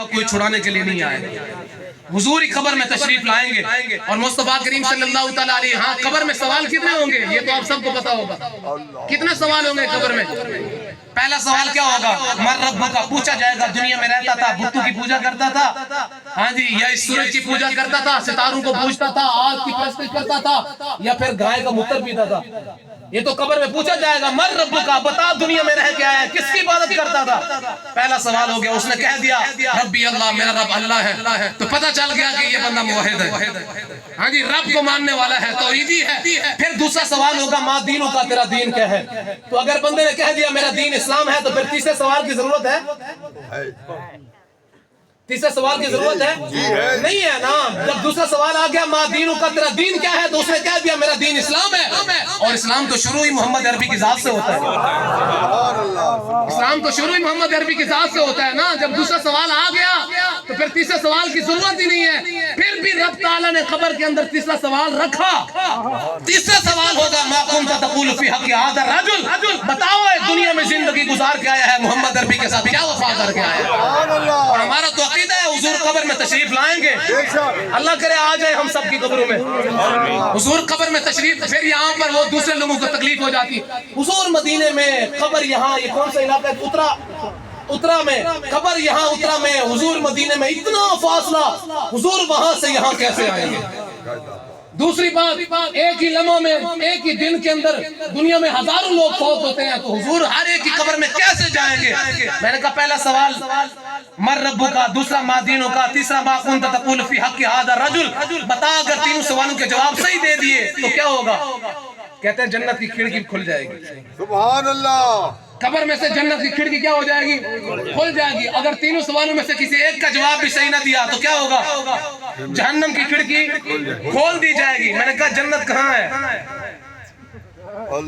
کوئی چھڑانے کے لیے نہیں آئے، حضور ہی قبر میں تشریف لائیں گے اور مصطفیٰ کریم صلی اللہ تعالیٰ علیہ، ہاں قبر میں سوال کتنے ہوں گے یہ تو آپ سب کو پتا ہوگا، کتنے سوال ہوں گے قبر میں؟ پہلا سوال کیا ہوگا؟ من ربک کا پوچھا جائے گا، دنیا میں رہتا تھا بتوں کی پوجا کرتا تھا، ہاں جی، یا اس سورج کی پوجا کرتا تھا، ستاروں کو پوجتا تھا، آگ کی پرستش کرتا تھا، یا پھر گائے کا متر پیتا تھا؟ یہ تو قبر میں پوچھا جائے گا، من ربک کا، بتا دنیا میں رہ کے آیا کس کی عبادت کرتا تھا؟ پہلا سوال ہو گیا، اس نے کہہ دیا ربی اللہ، میرا رب اللہ ہے، تو پتہ چل گیا کہ یہ بندہ موحد ہے، ہاں جی، رب کو ماننے والا ہے، توحیدی ہے۔ پھر دوسرا سوال ہوگا ما دینوں کا، تیرا دین کیا ہے؟ تو اگر بندے نے کہہ دیا میرا دین اسلام ہے تو پھر تیسرے سوال کی ضرورت ہے؟ تیسرے سوال کی ضرورت ہے؟ نہیں ہے نا۔ جب دوسرا سوال آ گیا ما دینوں کا، تیرا دین کیا ہے، تو اس نے کہہ دیا میرا دین اسلام ہے، اور اسلام تو شروع ہی محمد عربی کی ذات سے ہوتا ہے، اسلام تو شروع ہی محمد عربی کی ذات سے ہوتا ہے نا۔ جب دوسرا سوال آ گیا تو پھر تیسرے سوال کی ضرورت ہی نہیں ہے۔ پھر بھی رب تعالیٰ نے قبر کے اندر تیسرا سوال رکھا، تیسرا سوال ہوگا ما کنت تقول فی حق ھذا الرجل، بتاؤ دنیا میں زندگی گزار کے آیا ہے محمد عربی کے ساتھ کیا وفا کر کے آیا ہے؟ اور ہمارا تو عقیدہ ہے حضور قبر میں تشریف لائیں گے، اللہ کرے آ جائے ہم سب کی قبروں میں، حضور قبر میں تشریف، پھر یہاں پر وہ دوسرے لوگوں کو تکلیف ہو جاتی، حضور مدینے میں قبر یہاں، یہ کون سا علاقہ ہے؟ اترا میں قبر یہاں، اترا میں، حضور مدینے میں اتنا فاصلہ، حضور وہاں سے یہاں کیسے آئیں گے؟ دوسری بات، ایک ہی لمحہ میں، ایک ہی دن کے اندر دنیا میں ہزاروں لوگ فوت ہوتے ہیں، تو حضور ہر ایک کی قبر میں کیسے جائیں گے؟ میں نے کہا پہلا سوال من ربک کا، دوسرا ما دینوں کا، تیسرا ما کنت تقول فی حق ھذا الرجل، بتا اگر تینوں سوالوں کے جواب صحیح دے دیے تو کیا ہوگا؟ کہتے ہیں جنت کی کھڑکی کھل جائے گی، سبحان اللہ، قبر میں سے جنت کی کھڑکی کیا ہو جائے گی؟ کھل جائے گی۔ اگر تینوں سوالوں میں سے کسی ایک کا جواب بھی صحیح نہ دیا تو کیا ہوگا؟ جہنم کی کھڑکی کھول دی جائے گی۔ میں نے کہا جنت کہاں ہے؟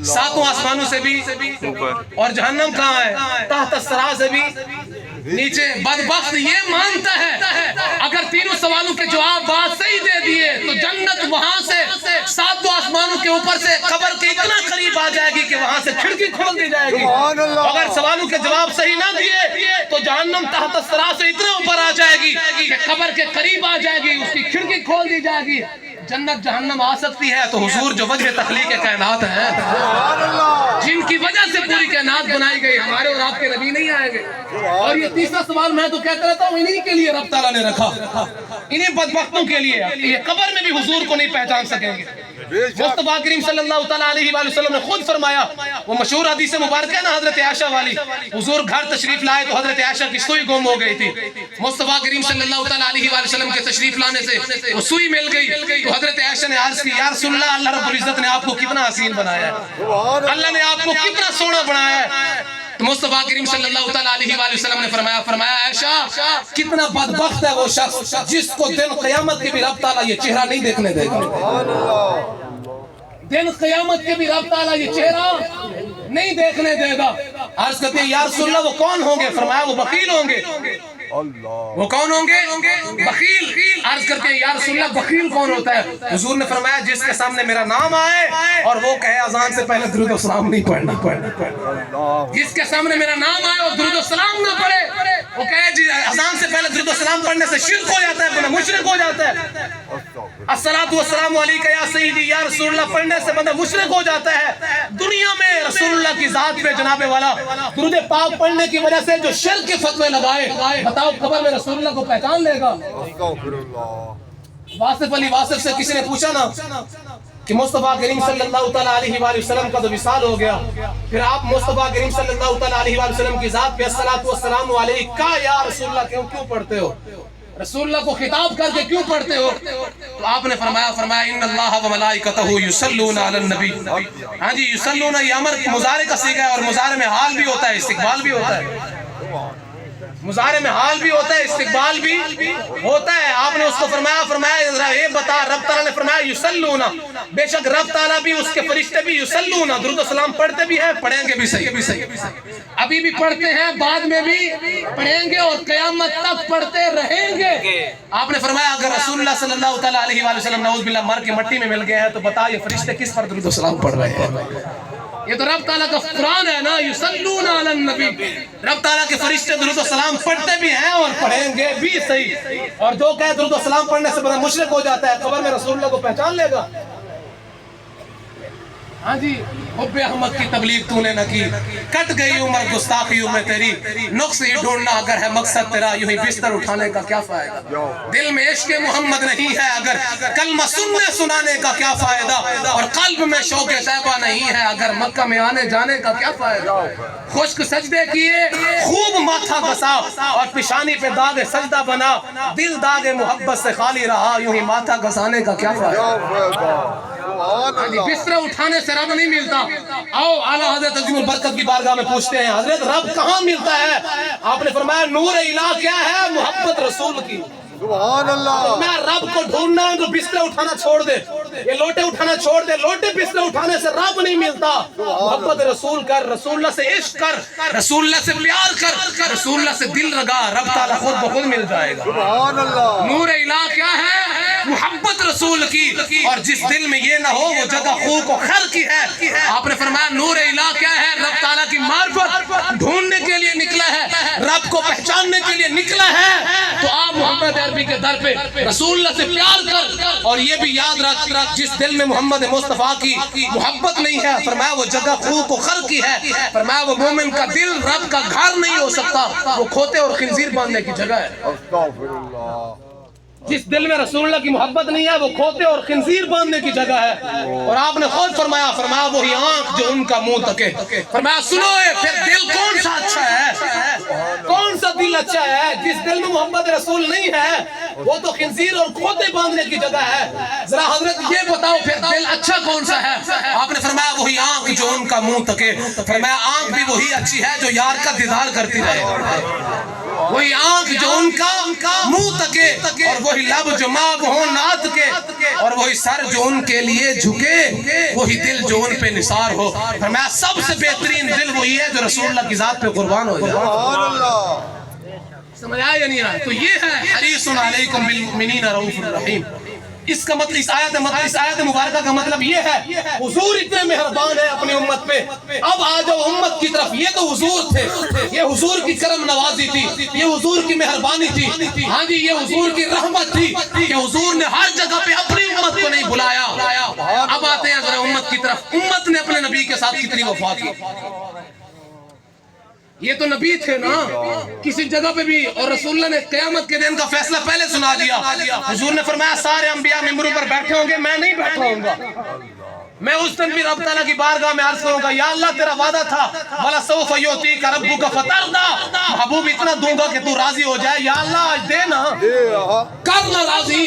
ساتوں آسمانوں سے بھی، اور جہنم کہاں ہے؟ تحت الثری سے بھی نیچے۔ بدبخت یہ مانتا ہے اگر تینوں سوالوں کے جواب بات صحیح دے دیے تو جنت وہاں سے ساتوں آسمانوں کے اوپر سے قبر کے اتنا قریب آ جائے گی کہ وہاں سے کھڑکی کھول دی جائے گی۔ اگر سوالوں کے جواب صحیح نہ دیے تو جہنم تحت الثری سے اتنا اوپر آ جائے گی کہ قبر کے قریب آ جائے گی، اس کی کھڑکی کھول دی جائے گی۔ جنت جہنم آ سکتی ہے تو حضور جو وجہ تخلیق کائنات ہیں، جن کی وجہ سے پوری کائنات بنائی گئی، ہمارے اور آپ کے نبی نہیں آئیں گے۔ اور یہ تیسرا سوال میں تو کہتا رہتا ہوں انہی کے لیے رب تعالیٰ نے رکھا، انہی بدبختوں کے لیے، یہ قبر میں بھی حضور کو نہیں پہچان سکیں گے۔ مصطفیٰ کریم صلی اللہ تعالیٰ علیہ وآلہ وسلم نے خود فرمایا، وہ مشہور حدیث مبارکہ ہے نا حضرت عائشہ والی، حضور گھر تشریف لائے تو حضرت عائشہ کی سوئی گم ہو گئی تھی، مصطفیٰ کریم صلی اللہ تعالیٰ علیہ وآلہ وسلم کے تشریف لانے سے وہ سوئی مل گئی تو حضرت عائشہ نے عرض کی یا رسول اللہ، اللہ رب العزت نے آپ کو کتنا حسین بنایا ہے، اللہ نے آپ کو کتنا سونا بنایا ہے۔ تو مصطفیٰ کریم صلی اللہ تعالیٰ علیہ وآلہ وسلم نے فرمایا عائشہ کتنا بدبخت ہے وہ شخص جس کو دن قیامت کے بھی رب تعالیٰ یہ چہرہ نہیں دیکھنے دے گا، دن قیامت کے بھی رب تعالیٰ یہ چہرہ نہیں دیکھنے دے گا۔ عرض کرتے ہیں یا رسول اللہ وہ کون ہوں گے؟ فرمایا وہ بخیل ہوں گے۔ وہ کون ہوں گے؟ بخیل۔ عرض کرتے ہیں یا رسول اللہ بخیل کون ہوتا ہے؟ حضور نے فرمایا جس کے سامنے میرا نام آئے اور وہ کہے اذان سے پہلے درود و سلام نہیں پڑھنا، جس کے سامنے میرا نام آئے اور درود و سلام نہ پڑھے، وہ کہے جی اذان سے پہلے درود و سلام پڑھنے سے شرک ہو جاتا ہے، بندہ مشرک ہو جاتا ہے، الصلاۃ والسلام علیک یا سیدی یا رسول اللہ پڑھنے سے بندہ مشرک ہو جاتا ہے۔ دنیا میں رسول اللہ کی ذات پہ جناب والا درود پاک پڑھنے کی وجہ سے جو شرک کے فتوے لگائے، بتاؤ قبر میں رسول اللہ کو پہچان لے گا؟ واصف علی واصف سے کسی نے پوچھا نا کہ مصطفیٰ کریم صلی اللہ تعالیٰ علیہ وآلہ وسلم کا تو وصال ہو گیا، پھر آپ مصطفیٰ کریم صلی اللہ تعالیٰ علیہ وآلہ وسلم کی ذات پہ الصلاۃ والسلام علیک یا رسول اللہ کیوں پڑھتے ہو؟ رسول اللہ کو خطاب کر کے کیوں پڑھتے ہو؟ تو آپ نے فرمایا ان اللہ و ملائکتہ یصلون علی النبی، ہاں جی یصلون یہ امر مضارع کا صیغہ ہے اور مضارع میں حال بھی ہوتا ہے استقبال بھی ہوتا ہے، مضارع میں حال بھی ہوتا ہے استقبال بھی ہوتا ہے۔ آپ نے اس کو فرمایا یہ بتا، رب تعالیٰ نے فرمایا یصلون، بے شک رب تعالیٰ بھی اس کے فرشتے بھی یصلون، درود و سلام پڑھتے بھی ہیں، پڑھیں گے بھی صحیح، ابھی بھی پڑھتے ہیں، بعد میں بھی پڑھیں گے اور قیامت تک پڑھتے رہیں گے۔ آپ نے فرمایا اگر رسول اللہ صلی اللہ تعالیٰ علیہ وآلہ وسلم نعوذ باللہ مر کے مٹی میں مل گئے ہیں تو بتا یہ فرشتے کس پر درود و سلام پڑھ رہے ہیں؟ یہ تو رب تعالیٰ کا قرآن ہے نا، یصلون علی النبی، رب تعالیٰ کے فرشتے درود و سلام پڑھتے بھی ہیں اور پڑھیں گے بھی صحیح. اور جو کہے درود و سلام پڑھنے سے بڑا مشرک ہو جاتا ہے، قبر میں رسول اللہ کو پہچان لے گا. ہاں جی، حب احمد کی تبلیغ تو نے نہ کی، کٹ گئی عمر گستاخیوں میں تیری، نقص ہی ڈھونڈنا اگر ہے مقصد تیرا، یوں ہی بستر اٹھانے کا کیا فائدہ. دل میں عشق محمد نہیں ہے اگر کلمہ سننے سنانے کا کیا فائدہ، اور قلب میں شوق طیبہ نہیں ہے اگر مکہ میں آنے جانے کا کیا فائدہ. خشک سجدے کیے خوب ماتھا گھسا اور پیشانی پہ داغ سجدہ بنا، دل داغ محبت سے خالی رہا، یوں ہی ماتھا گھسانے کا کیا فائدہ. بستر اٹھانے سے رب نہیں ملتا. آؤ اعلیٰ حضرت عظیم البرکت کی بارگاہ میں پوچھتے ہیں، حضرت رب کہاں ملتا ہے؟ آپ نے فرمایا نور الہ کیا ہے؟ محبت رسول کی. سبحان اللہ. میں رب کو ڈھونڈنا ہے تو بستر اٹھانا چھوڑ دے، یہ لوٹے اٹھانا چھوڑ دے. لوٹے بستر اٹھانے سے رب نہیں ملتا. محبت رسول کر، رسول اللہ سے عشق کر، رسول اللہ سے پیار کر، رسول اللہ سے دل لگا، رب تعالیٰ خود بخود مل جائے گا. سبحان اللہ. نور الہ کیا ہے؟ محبت رسول کی. اور جس دل میں یہ نہ ہو وہ جگہ خوک و خر کی ہے. آپ نے فرمایا نور الہ کیا ہے؟ رب تعالیٰ کی معرفت ڈھونڈنے کے لیے نکلا ہے، رب کو پہچاننے کے لیے نکلا ہے. تو آپ محمد عربی کے در پہ رسول اللہ سے پیار کر، اور یہ بھی یاد رکھ جس دل میں محمد مصطفیٰ کی محبت نہیں ہے، فرمایا وہ جگہ خوک و خر کی ہے. فرمایا وہ مومن کا دل رب کا گھر نہیں ہو سکتا، وہ کھوتے اور خنزیر باندھنے کی جگہ ہے. استغفر اللہ. جس دل میں رسول اللہ کی محبت نہیں ہے وہ کھوتے اور خنزیر باندھنے کی جگہ ہے. اور آپ نے خود فرمایا وہی آنکھ جو ان کا منہ تکے. فرمایا سنو پھر دل کون سا اچھا ہے؟ کون سا دل اچھا ہے؟ جس دل میں محمد رسول نہیں ہے وہ تو خنزیر اور کھوتے باندھنے کی جگہ ہے. ذرا حضرت یہ بتاؤ پھر دل اچھا کون سا ہے؟ آپ نے فرمایا وہی آنکھ جو ان کا منہ تکے. فرمایا آنکھ بھی وہی اچھی ہے جو یار کا دیدار کرتی رہے، وہی آنکھ جو ان کا منہ تکے، اور وہی لب جو ماب ہو نعت کے، اور وہی سر جو ان کے لیے جھکے، وہی دل جو ان پہ نثار ہو. فرمایا سب سے بہترین دل وہی ہے جو رسول اللہ کی ذات پہ قربان ہو جائے. سمجھ آیا یا نہیں آیا؟ تو یہ ہے حریص علیکم بالمؤمنین رؤوف الرحیم. اس کا مطلب اس آیت مبارکہ کا مطلب یہ ہے حضور اتنے مہربان ہے اپنی امت پہ. اب آ جاؤ امت کی طرف. یہ تو حضور تھے، یہ حضور کی کرم نوازی تھی، یہ حضور کی مہربانی تھی. ہاں جی، یہ حضور کی رحمت تھی کہ حضور نے ہر جگہ پہ اپنی امت کو نہیں بلایا. اب آتے ہیں ذرا امت کی طرف. امت نے اپنے نبی کے ساتھ کتنی وفا کی. یہ تو نبی تھے نا کسی جگہ پہ بھی، اور رسول اللہ نے قیامت کے دن کا فیصلہ پہلے سنا دیا. حضور نے فرمایا سارے انبیاء ممبروں پر بیٹھے ہوں گے، میں نہیں بیٹھا ہوں گا. میں اس دن بھی رب تعالیٰ کی بارگاہ میں عرض کروں گا یا اللہ تیرا وعدہ تھا وَلَسَوْفَ يُعْطِيكَ رَبُّكَ فَتَرْضَىٰ، محبوب اتنا دوں گا کہ تو راضی ہو جائے. یا اللہ آج دے نا، کرنا راضی.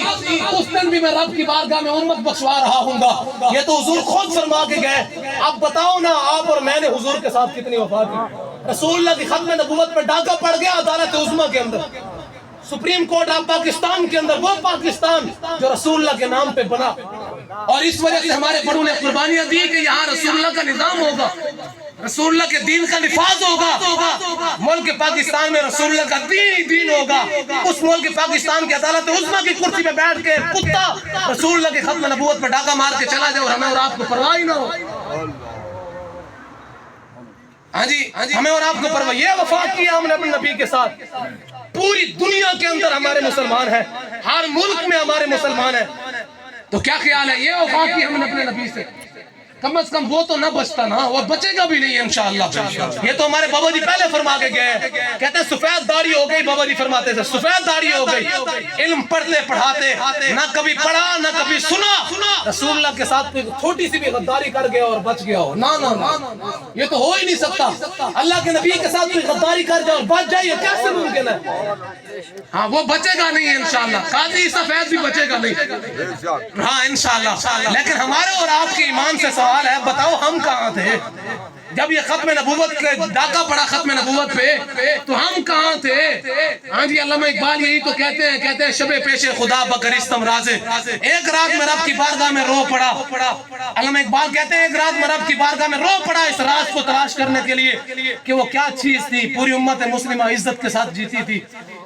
اس دن بھی میں رب کی بارگاہ میں امت بخشوا رہا ہوں گا. یہ تو حضور خود فرما کے گئے. اب بتاؤ نا آپ اور میں نے حضور کے ساتھ کتنی وفا کی. رسول اللہ کی ختم نبوت پہ ڈاکہ پڑ گیا عدالت عظمیٰ کے اندر، سپریم کورٹ آف پاکستان کے اندر، وہ پاکستان جو رسول اللہ کے نام پہ بنا. اور اس وجہ سے ہمارے بڑوں نے قربانیاں دی کہ یہاں رسول اللہ کا نظام ہوگا، رسول اللہ کے دین کا نفاذ ہوگا. ملک پاکستان میں رسول اللہ کا دین ہوگا. اس ملک پاکستان کی عدالت عظمیٰ کی کرسی پہ بیٹھ کے کتا رسول اللہ کی ختم نبوت پہ ڈاکہ مار کے چلا جائے اور ہمیں اور آپ کو پرواہ ہی نہ ہو. ہاں جی، ہمیں اور آپ کو پرواہ. یہ وفا کیا ہم نے اپنے نبی کے ساتھ. پوری دنیا کے اندر ہمارے مسلمان ہیں، ہر ملک میں ہمارے مسلمان ہیں. تو کیا خیال ہے؟ یہ وفا کی ہم نے اپنے نبی سے. کم از کم وہ تو نہ بچتا نا، وہ بچے گا بھی نہیں انشاءاللہ. یہ تو ہمارے بابا جی پہلے فرما کے گئے، کہتے ہیں سفید داڑھی ہو گئی. بابا جی فرماتے تھے سفید داڑھی ہو گئی. علم پڑھتے پڑھاتے نہ کبھی پڑھا نہ کبھی سنا. رسول اللہ کے ساتھ چھوٹی سی بھی غداری کر گیا اور بچ گیا ہو، نہ یہ تو ہو ہی نہیں سکتا. اللہ کے نبی کے ساتھ کوئی غداری کر جائے اور بچ جائے، یہ کیسے ممکن ہے؟ ہاں وہ بچے گا نہیں انشاءاللہ. قاضی سفید بھی بچے گا نہیں، ہاں انشاءاللہ. لیکن ہمارے اور آپ کے ایمان سے سوال ہے، بتاؤ ہم کہاں تھے جب یہ ختم نبوت کا ڈاکہ پڑا ختم نبوت پہ؟ تو ہم کہاں تھے؟ ہاں جی، علامہ اقبال یہی تو کہتے ہیں شب پیش خدا بگرستم رازے. ایک رات میں رب کی بارگاہ میں رو پڑا. علامہ اقبال کہتے ہیں ایک رات میں رب کی بارگاہ میں رو پڑا اس راز کو تلاش کرنے کے لیے کہ وہ کیا چیز تھی. پوری امت مسلمہ عزت کے ساتھ جیتی تھی.